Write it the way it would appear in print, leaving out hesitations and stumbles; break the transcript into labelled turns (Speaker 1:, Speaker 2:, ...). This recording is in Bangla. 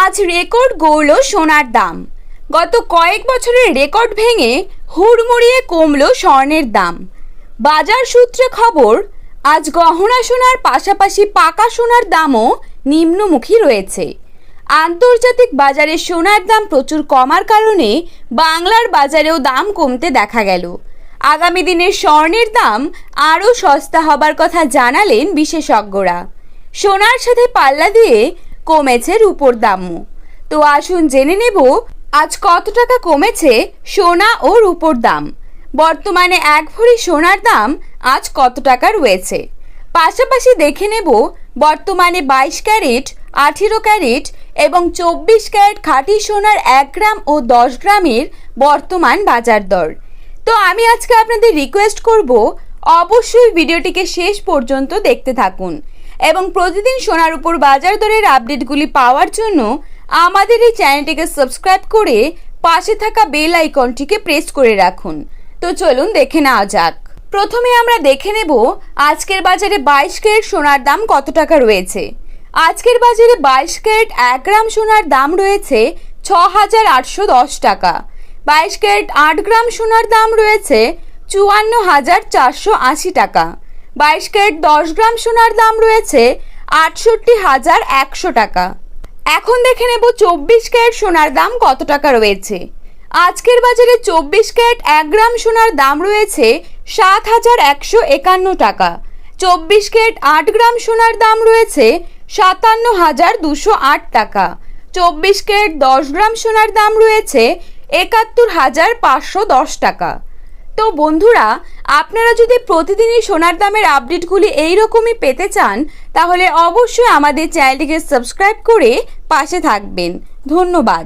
Speaker 1: আজ রেকর্ড গড়ল সোনার দাম। গত কয়েক বছরের রেকর্ড ভেঙে হুড়মুড়িয়ে কমল স্বর্ণের দাম। বাজার সূত্রে খবর, আজ গহনা সোনার পাশাপাশি পাকা সোনার দামও নিম্নমুখী রয়েছে। আন্তর্জাতিক বাজারে সোনার দাম প্রচুর কমার কারণে বাংলার বাজারেও দাম কমতে দেখা গেল। আগামী দিনে স্বর্ণের দাম আরও সস্তা হবার কথা জানালেন বিশেষজ্ঞরা। সোনার সাথে পাল্লা দিয়ে কমেছে রূপোর দামও। তো আসুন জেনে নেব আজ কত টাকা কমেছে সোনা ও রূপোর দাম। বর্তমানে এক ভরি সোনার দাম আজ কত টাকা রয়েছে। পাশাপাশি দেখে নেব বর্তমানে 22 ক্যারেট, 18 ক্যারেট এবং 24 ক্যারেট খাঁটি সোনার 1 গ্রাম ও 10 গ্রামের বর্তমান বাজার দর। তো আমি আজকে আপনাদের রিকোয়েস্ট করব, অবশ্যই ভিডিওটিকে শেষ পর্যন্ত দেখতে থাকুন এবং প্রতিদিন সোনার উপর বাজার দরের আপডেটগুলি পাওয়ার জন্য আমাদের এই চ্যানেলটিকে সাবস্ক্রাইব করে পাশে থাকা বেল আইকনটিকে প্রেস করে রাখুন। তো চলুন দেখে নেওয়া যাক। প্রথমে আমরা দেখে নেব আজকের বাজারে 22 ক্যারেট সোনার দাম কত টাকা রয়েছে। আজকের বাজারে 22 ক্যারেট 1 গ্রাম সোনার দাম রয়েছে 6,810 টাকা। 22 ক্যারেট 8 গ্রাম সোনার দাম রয়েছে 54,480 টাকা। 22 ক্যারেট 10 গ্রাম সোনার দাম রয়েছে 68,100 টাকা। এখন দেখে নেব 24 ক্যারেট সোনার দাম কত টাকা রয়েছে। আজকের বাজারে 24 ক্যারেট 1 গ্রাম সোনার দাম রয়েছে 7,151 টাকা। 24 ক্যারেট 8 গ্রাম সোনার দাম রয়েছে 57,208 টাকা। 24 ক্যারেট 10 গ্রাম সোনার দাম রয়েছে 71,510 টাকা। তো বন্ধুরা, আপনারা যদি প্রতিদিনই সোনার দামের আপডেটগুলি এইরকমই পেতে চান তাহলে অবশ্যই আমাদের চ্যানেলটিকে সাবস্ক্রাইব করে পাশে থাকবেন। ধন্যবাদ।